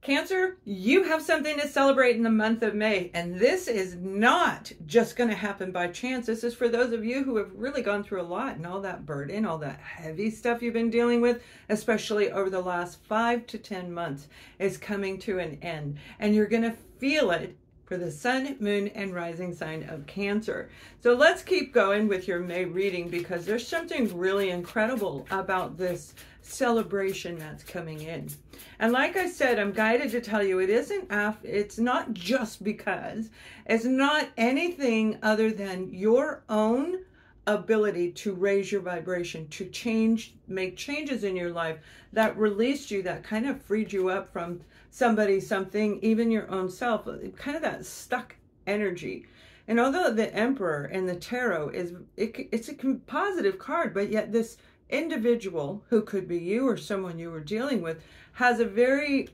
Cancer, you have something to celebrate in the month of May, and this is not just going to happen by chance. This is for those of you who have really gone through a lot, and all that burden, all that heavy stuff you've been dealing with, especially over the last 5 to 10 months, is coming to an end, and you're going to feel it for the sun, moon, and rising sign of Cancer. So let's keep going with your May reading, because there's something really incredible about this celebration that's coming in. And like I said, I'm guided to tell you it's not just because, it's not anything other than your own ability to raise your vibration, to make changes in your life that released you, that kind of freed you up from somebody, something, even your own self, kind of that stuck energy. And although the Emperor in the tarot it's a positive card, but yet this individual, who could be you or someone you were dealing with, has a very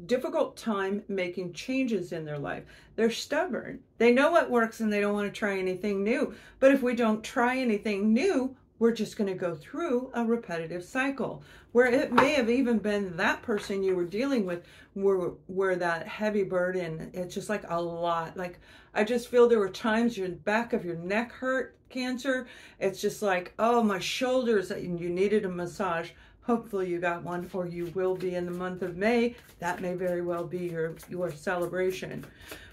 difficult time making changes in their life. They're stubborn. They know what works and they don't want to try anything new. But if we don't try anything new, we're just going to go through a repetitive cycle where it may have even been that person you were dealing with where that heavy burden, it's just like a lot. Like, I just feel there were times your back of your neck hurt, Cancer. It's just like, oh, my shoulders, and you needed a massage. Hopefully you got one, or you will be in the month of May. That may very well be your celebration.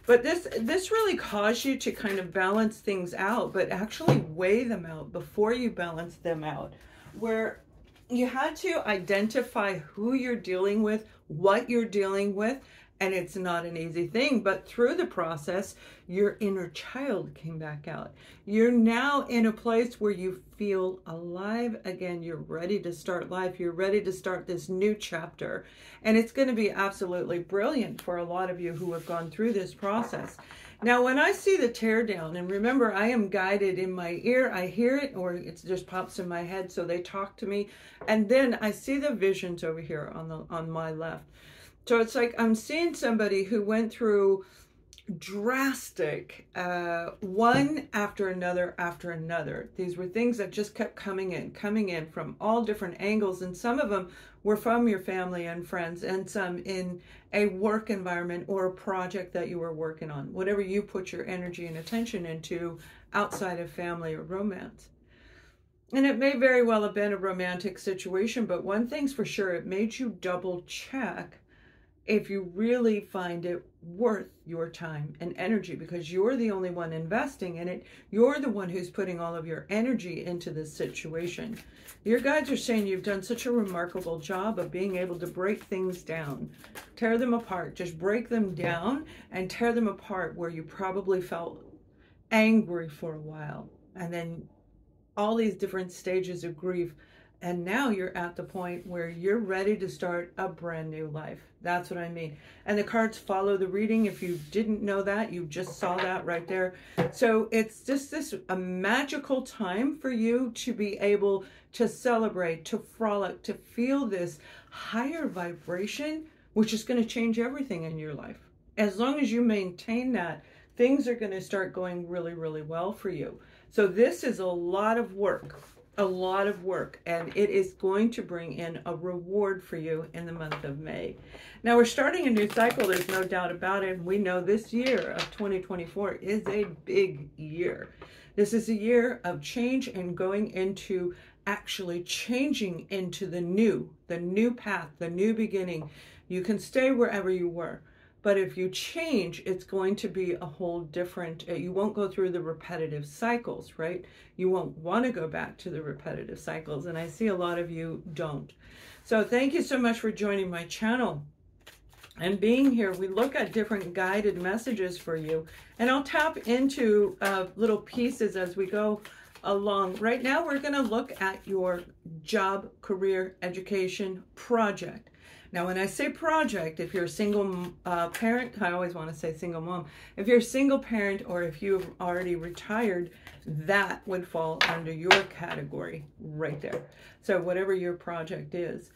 But this really caused you to kind of balance things out, but actually weigh them out before you balance them out, where you had to identify who you're dealing with, what you're dealing with, and it's not an easy thing, but through the process, your inner child came back out. You're now in a place where you feel alive again. You're ready to start life. You're ready to start this new chapter. And it's going to be absolutely brilliant for a lot of you who have gone through this process. Now, when I see the teardown, and remember, I am guided in my ear, I hear it, or it just pops in my head, so they talk to me. And then I see the visions over here on my left. So it's like I'm seeing somebody who went through drastic, one after another. These were things that just kept coming in from all different angles. And some of them were from your family and friends, and some in a work environment or a project that you were working on, whatever you put your energy and attention into outside of family or romance. And it may very well have been a romantic situation, but one thing's for sure, it made you double check if you really find it worth your time and energy, because you're the only one investing in it. You're the one who's putting all of your energy into this situation. Your guides are saying you've done such a remarkable job of being able to break things down, tear them apart, just break them down and tear them apart where you probably felt angry for a while, and then all these different stages of grief. And now you're at the point where you're ready to start a brand new life. That's what I mean. And the cards follow the reading. If you didn't know that, you just saw that right there. So it's just a magical time for you to be able to celebrate, to frolic, to feel this higher vibration, which is going to change everything in your life. As long as you maintain that, things are going to start going really, really well for you. So this is a lot of work. And it is going to bring in a reward for you in the month of May. Now, we're starting a new cycle, there's no doubt about it. We know this year of 2024 is a big year. This is a year of change and going into actually changing into the new path, the new beginning. You can stay wherever you were, but if you change, it's going to be a whole different, you won't go through the repetitive cycles, right? You won't want to go back to the repetitive cycles. And I see a lot of you don't. So thank you so much for joining my channel and being here. We look at different guided messages for you, and I'll tap into little pieces as we go along. Right now, we're going to look at your job, career, education, project. Now, when I say project, if you're a single parent, I always want to say single mom. If you're a single parent, or if you've already retired, that would fall under your category right there. So whatever your project is.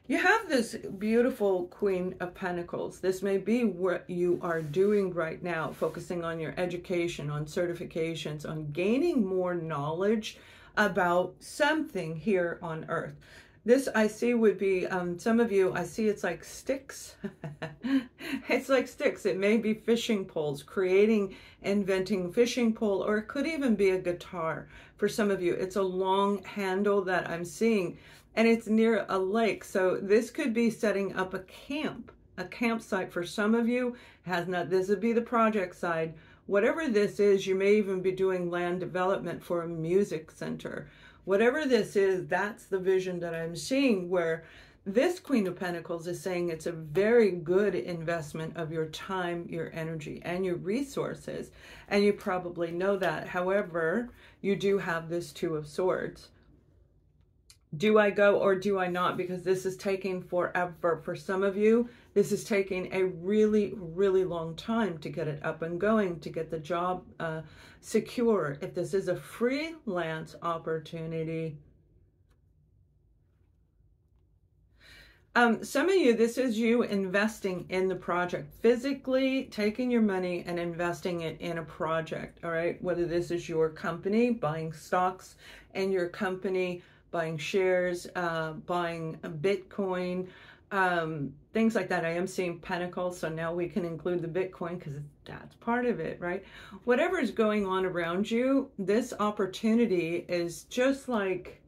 You have this beautiful Queen of Pentacles. This may be what you are doing right now, focusing on your education, on certifications, on gaining more knowledge about something here on earth. This I see would be, some of you, I see it's like sticks. It's like sticks. It may be fishing poles, inventing fishing pole, or it could even be a guitar. For some of you, it's a long handle that I'm seeing, and it's near a lake. So this could be setting up a campsite for some of you. This would be the project side. Whatever this is, you may even be doing land development for a music center. Whatever this is, that's the vision that I'm seeing, where this Queen of Pentacles is saying it's a very good investment of your time, your energy, and your resources. And you probably know that. However, you do have this Two of Swords. Do I go or do I not? Because this is taking forever. For some of you, this is taking a really, really long time to get it up and going, to get the job secure. If this is a freelance opportunity, some of you, this is you investing in the project, physically taking your money and investing it in a project, all right? Whether this is your company, buying stocks in your company, buying shares, buying a Bitcoin, things like that. I am seeing Pentacles, so now we can include the Bitcoin because that's part of it, right? Whatever is going on around you, this opportunity is just like,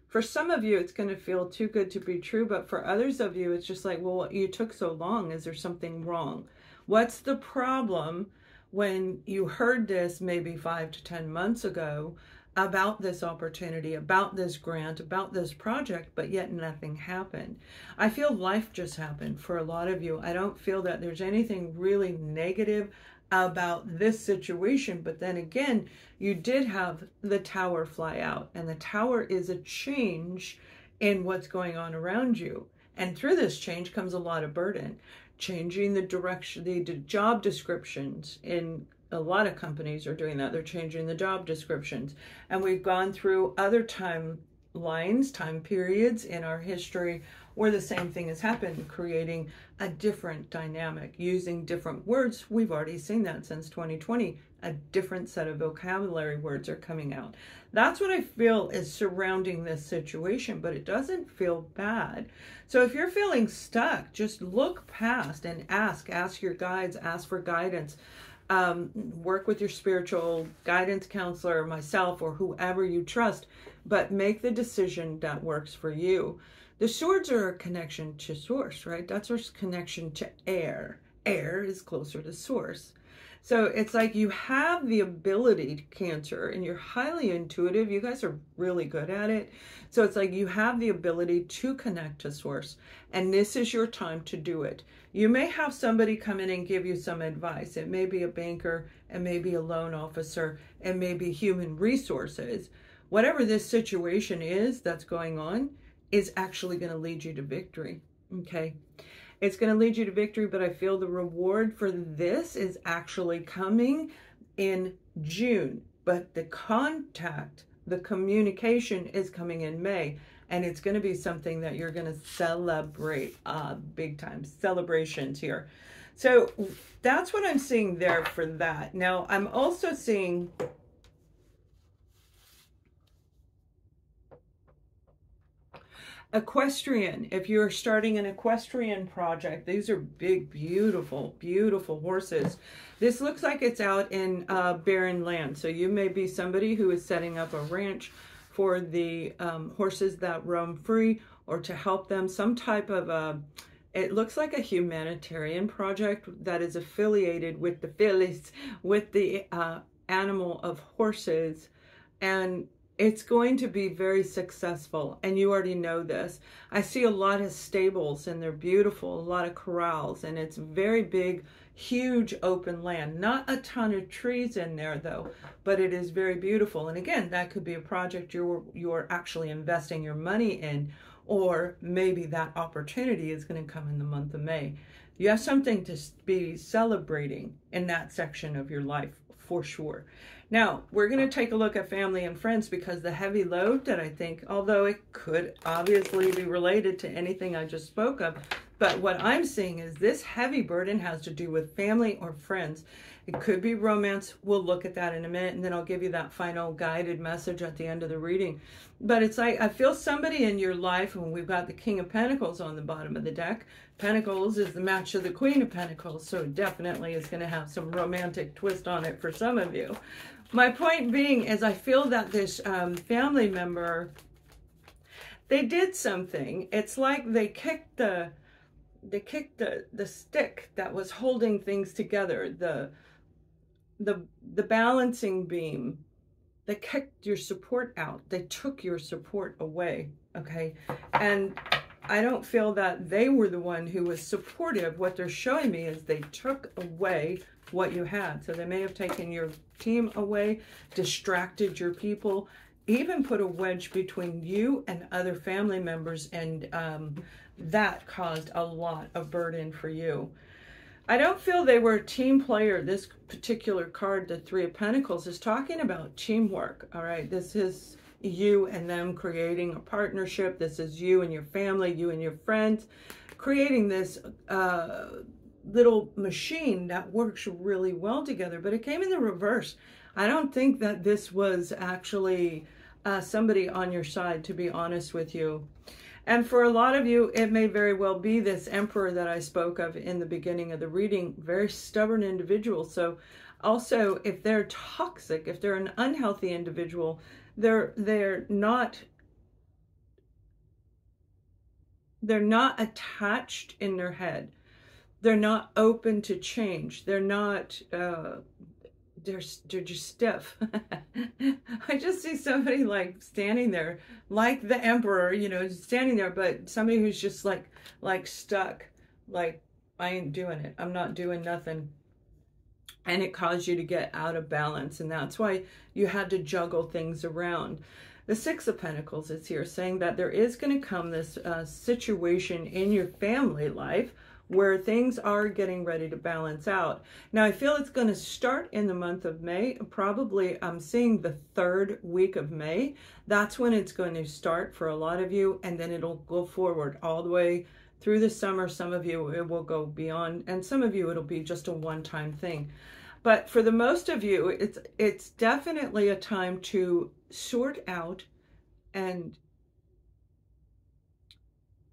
for some of you, it's going to feel too good to be true, but for others of you, it's just like, well, you took so long. Is there something wrong? What's the problem when you heard this maybe 5 to 10 months ago about this opportunity, about this grant, about this project, but yet nothing happened? I feel life just happened for a lot of you. I don't feel that there's anything really negative about this situation, but then again, you did have the Tower fly out, and the Tower is a change in what's going on around you. And through this change comes a lot of burden. Changing the direction, the job descriptions in a lot of companies are doing that. They're changing the job descriptions. And we've gone through other timelines, time periods in our history where the same thing has happened, creating a different dynamic, using different words. We've already seen that since 2020. A different set of vocabulary words are coming out. That's what I feel is surrounding this situation, but it doesn't feel bad. So if you're feeling stuck, just look past and ask your guides, ask for guidance. Work with your spiritual guidance counselor, myself, or whoever you trust, but make the decision that works for you. The swords are a connection to source, right? That's our connection to air. Air is closer to source. So it's like you have the ability, Cancer, and you're highly intuitive. You guys are really good at it. So it's like you have the ability to connect to source, and this is your time to do it. You may have somebody come in and give you some advice. It may be a banker, it may be a loan officer, it may be human resources. Whatever this situation is that's going on is actually going to lead you to victory, okay? It's going to lead you to victory, but I feel the reward for this is actually coming in June. But the contact, the communication is coming in May. And it's going to be something that you're going to celebrate, big time celebrations here. So that's what I'm seeing there for that. Now, I'm also seeing equestrian. If you're starting an equestrian project, these are big, beautiful, beautiful horses. This looks like it's out in barren land. So you may be somebody who is setting up a ranch for the horses that roam free, or to help them, some type of it looks like a humanitarian project that is affiliated with the Phillies, with the animal of horses. And it's going to be very successful, and you already know this. I see a lot of stables, and they're beautiful, a lot of corrals, and it's very big, huge open land. Not a ton of trees in there though, but it is very beautiful. And again, that could be a project you're actually investing your money in, or maybe that opportunity is going to come in the month of May. You have something to be celebrating in that section of your life for sure. Now, we're going to take a look at family and friends, because the heavy load that I think, although it could obviously be related to anything I just spoke of, But what I'm seeing is this heavy burden has to do with family or friends. It could be romance. We'll look at that in a minute, and then I'll give you that final guided message at the end of the reading. But it's like I feel somebody in your life, and we've got the King of Pentacles on the bottom of the deck. Pentacles is the match of the Queen of Pentacles, so it definitely is going to have some romantic twist on it for some of you. My point being is I feel that this family member, they did something. It's like they kicked the stick that was holding things together, the balancing beam. They kicked your support out. They took your support away, okay? And I don't feel that they were the one who was supportive. What they're showing me is they took away what you had. So they may have taken your team away, distracted your people, even put a wedge between you and other family members, and that caused a lot of burden for you. I don't feel they were a team player. This particular card, the Three of Pentacles, is talking about teamwork, all right? This is you and them creating a partnership. This is you and your family, you and your friends, creating this little machine that works really well together. But it came in the reverse. I don't think that this was actually somebody on your side, to be honest with you. And for a lot of you, it may very well be this Emperor that I spoke of in the beginning of the reading, very stubborn individual. So also, if they're toxic, if they're an unhealthy individual, they're not attached in their head. They're not open to change. They're not they're just stiff. I just see somebody like standing there, like the Emperor, you know, standing there, but somebody who's just like stuck, like, I ain't doing it. I'm not doing nothing. And it caused you to get out of balance. And that's why you had to juggle things around. The Six of Pentacles is here saying that there is going to come this situation in your family life where things are getting ready to balance out. Now, I feel it's going to start in the month of May. Probably, I'm seeing the 3rd week of May. That's when it's going to start for a lot of you, and then it'll go forward all the way through the summer. Some of you, it will go beyond, and some of you, it'll be just a one-time thing. But for the most of you, it's definitely a time to sort out and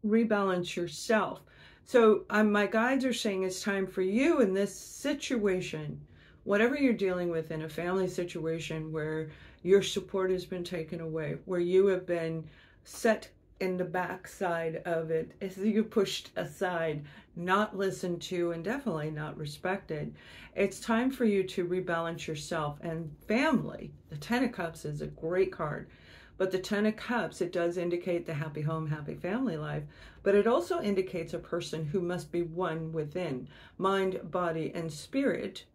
rebalance yourself. So my guides are saying it's time for you in this situation, whatever you're dealing with in a family situation where your support has been taken away, where you have been set in the backside of it, as you're pushed aside, not listened to, and definitely not respected. It's time for you to rebalance yourself. And family, the Ten of Cups is a great card. But the Ten of Cups, it does indicate the happy home, happy family life. But it also indicates a person who must be one within, mind, body, and spirit.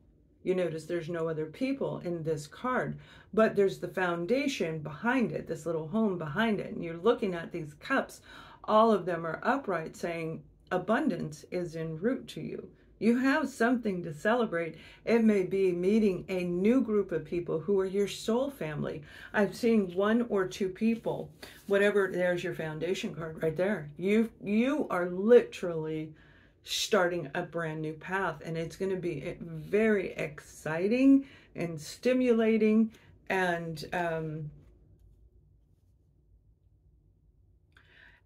You notice there's no other people in this card, but there's the foundation behind it, this little home behind it. And you're looking at these cups, all of them are upright, saying abundance is en route to you. You have something to celebrate. It may be meeting a new group of people who are your soul family. I'm seeing 1 or 2 people, whatever, there's your foundation card right there. You are literally starting a brand new path, and it's going to be very exciting and stimulating, and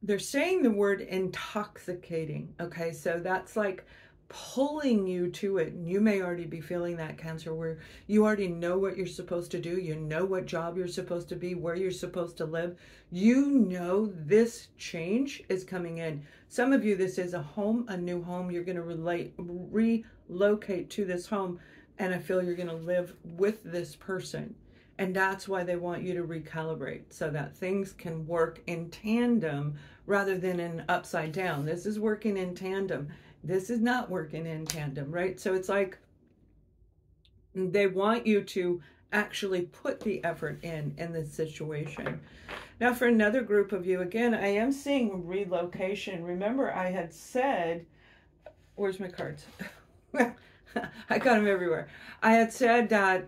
they're saying the word intoxicating. Okay, so that's like pulling you to it. And you may already be feeling that, Cancer, where you already know what you're supposed to do. You know what job you're supposed to be, where you're supposed to live. You know this change is coming in. Some of you, this is a home, a new home. You're going to relocate to this home, and I feel you're going to live with this person. And that's why they want you to recalibrate, so that things can work in tandem rather than in upside down. This is working in tandem. This is not working in tandem, right? So it's like they want you to actually put the effort in this situation. Now, for another group of you, again, I am seeing relocation. Remember, I had said, where's my cards? I got them everywhere. I had said that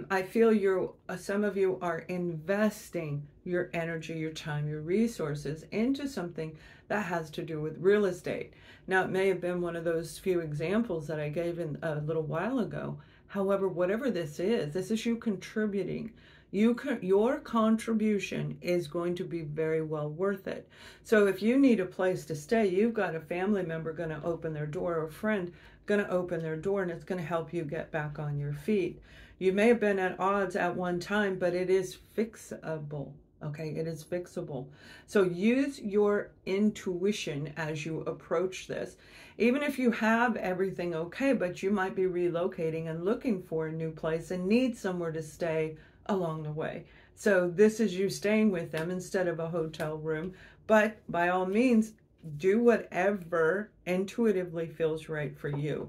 I feel some of you are investing your energy, your time, your resources into something that has to do with real estate. Now, it may have been one of those few examples that I gave in a little while ago. However, whatever this is you contributing. Your contribution is going to be very well worth it. So if you need a place to stay, you've got a family member going to open their door, or a friend going to open their door, and it's going to help you get back on your feet. You may have been at odds at one time, but it is fixable. Okay, it is fixable. So use your intuition as you approach this. Even if you have everything okay, but you might be relocating and looking for a new place and need somewhere to stay along the way. So this is you staying with them instead of a hotel room. But by all means, do whatever intuitively feels right for you.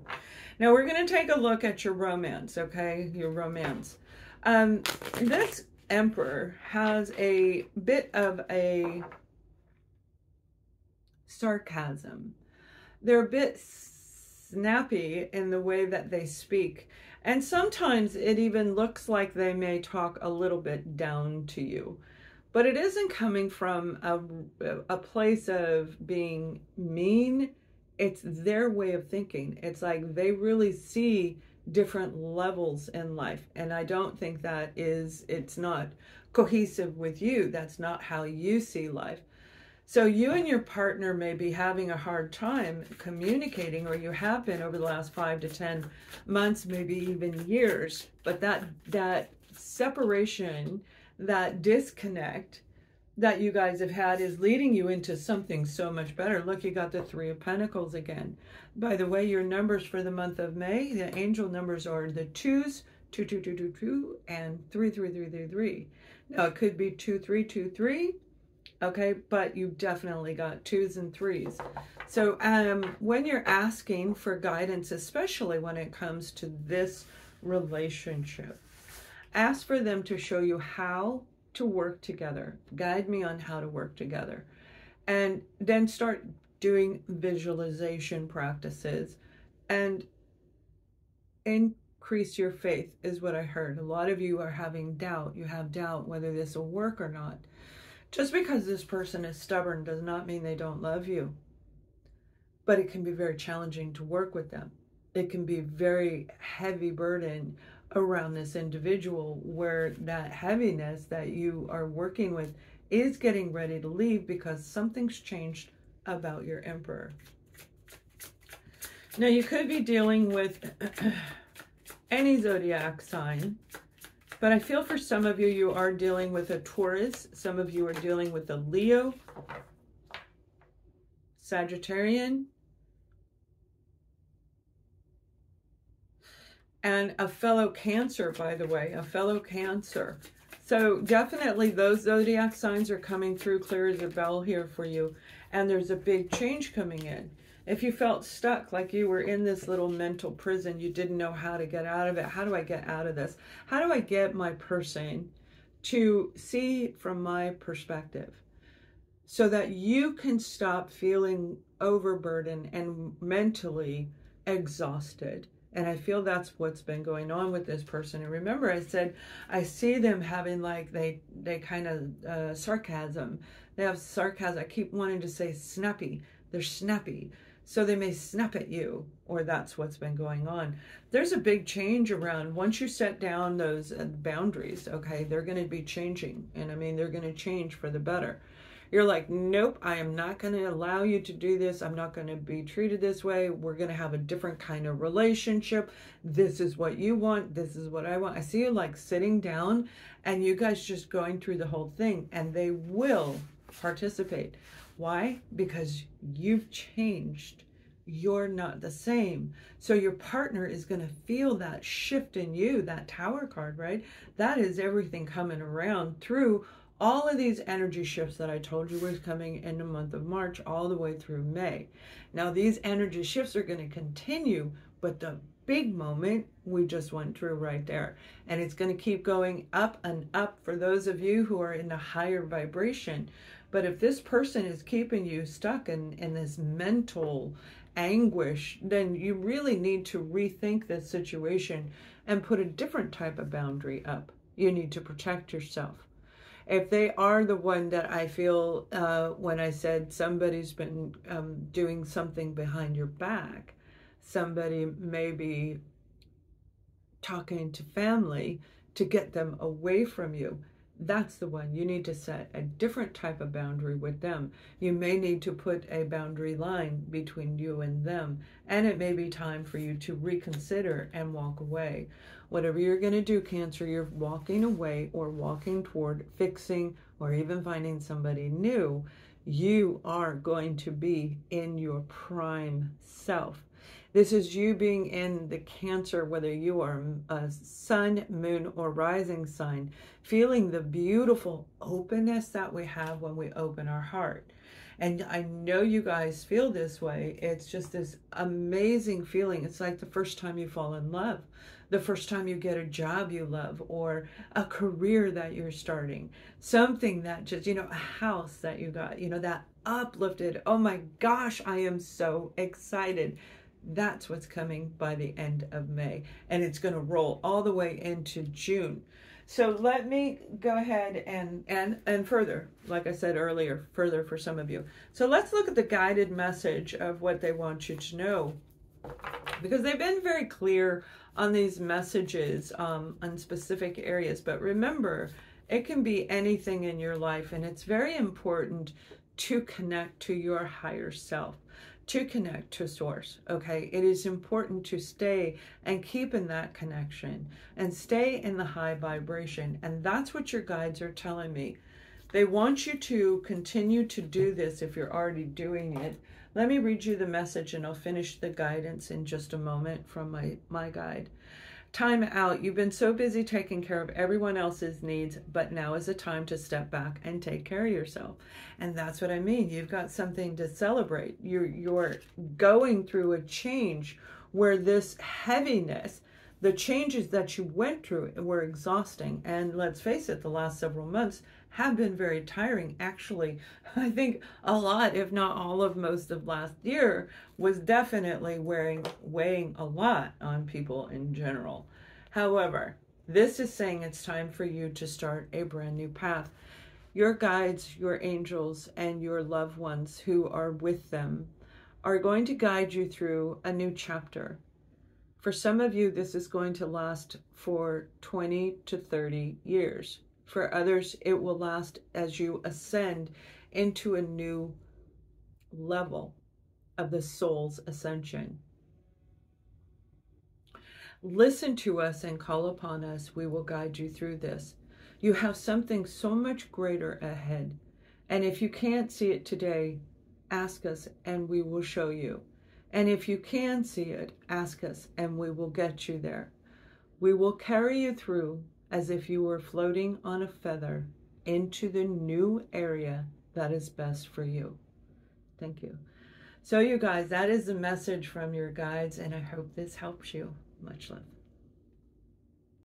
Now we're going to take a look at your romance, okay? Your romance. This Emperor has a bit of a sarcasm. They're a bit snappy in the way that they speak. And sometimes it even looks like they may talk a little bit down to you. But it isn't coming from a place of being mean. It's their way of thinking. It's like they really see different levels in life. And I don't think that it's not cohesive with you. That's not how you see life. So you and your partner may be having a hard time communicating, or you have been over the last 5 to 10 months, maybe even years. But that separation, that disconnect that you guys have had is leading you into something so much better. Look, you got the 3 of Pentacles again. By the way, your numbers for the month of May, the angel numbers are the 2s, 2, 2, 2, 2, 2, and 3, 3, 3, 3, 3. Now, it could be 2, 3, 2, 3. Okay, but you definitely got 2s and 3s. So when you're asking for guidance, especially when it comes to this relationship, ask for them to show you how to work together. Guide me on how to work together. And then start doing visualization practices and increase your faith is what I heard. A lot of you are having doubt. You have doubt whether this will work or not. Just because this person is stubborn does not mean they don't love you. But it can be very challenging to work with them. It can be very heavy burden around this individual, where that heaviness that you are working with is getting ready to leave because something's changed about your Emperor. Now, you could be dealing with any zodiac sign. But I feel for some of you, you are dealing with a Taurus. Some of you are dealing with a Leo, Sagittarian, and a fellow Cancer, by the way, a fellow Cancer. So definitely those zodiac signs are coming through clear as a bell here for you. And there's a big change coming in. If you felt stuck, like you were in this little mental prison, you didn't know how to get out of it. How do I get out of this? How do I get my person to see from my perspective so that you can stop feeling overburdened and mentally exhausted? And I feel that's what's been going on with this person. And remember, I said, I see them having like, they kind of sarcasm. They have sarcasm. I keep wanting to say snappy. They're snappy. So they may snap at you, or that's what's been going on. There's a big change around. Once you set down those boundaries, okay, they're going to be changing. And I mean, they're going to change for the better. You're like, nope, I am not going to allow you to do this. I'm not going to be treated this way. We're going to have a different kind of relationship. This is what you want. This is what I want. I see you like sitting down and you guys just going through the whole thing, and they will participate. Why? Because you've changed. You're not the same. So your partner is going to feel that shift in you, that Tower card, right? That is everything coming around through all of these energy shifts that I told you was coming in the month of March all the way through May. Now, these energy shifts are going to continue, but the big moment we just went through right there. And it's going to keep going up and up for those of you who are in a higher vibration. But if this person is keeping you stuck in this mental anguish, then you really need to rethink this situation and put a different type of boundary up. You need to protect yourself. If they are the one that I feel, when I said somebody's been doing something behind your back, somebody may be talking to family to get them away from you, that's the one. You need to set a different type of boundary with them. You may need to put a boundary line between you and them, and it may be time for you to reconsider and walk away. Whatever you're going to do, Cancer, you're walking away or walking toward fixing or even finding somebody new. You are going to be in your prime self. This is you being in the Cancer, whether you are a sun, moon, or rising sign, feeling the beautiful openness that we have when we open our heart. And I know you guys feel this way. It's just this amazing feeling. It's like the first time you fall in love, the first time you get a job you love, or a career that you're starting, something that just, a house that you got, that uplifted, oh my gosh, I am so excited. That's what's coming by the end of May, and it's going to roll all the way into June. So let me go ahead and further, like I said earlier, further for some of you. So let's look at the guided message of what they want you to know, because they've been very clear on these messages on specific areas. But remember, it can be anything in your life, and it's very important to connect to your higher self, to connect to source. Okay, it is important to stay and keep in that connection and stay in the high vibration. And that's what your guides are telling me. They want you to continue to do this if you're already doing it. Let me read you the message, and I'll finish the guidance in just a moment from my guide. Time out. You've been so busy taking care of everyone else's needs, but now is the time to step back and take care of yourself. And that's what I mean. You've got something to celebrate. You're going through a change where this heaviness, the changes that you went through were exhausting. And let's face it, the last several months have been very tiring. Actually, I think a lot, if not all of most of last year, was definitely weighing a lot on people in general. However, this is saying it's time for you to start a brand new path. Your guides, your angels, and your loved ones who are with them are going to guide you through a new chapter. For some of you, this is going to last for 20 to 30 years. For others, it will last as you ascend into a new level of the soul's ascension. Listen to us and call upon us. We will guide you through this. You have something so much greater ahead. And if you can't see it today, ask us and we will show you. And if you can see it, ask us and we will get you there. We will carry you through as if you were floating on a feather into the new area that is best for you. Thank you. So you guys, that is the message from your guides, and I hope this helps you. Much love.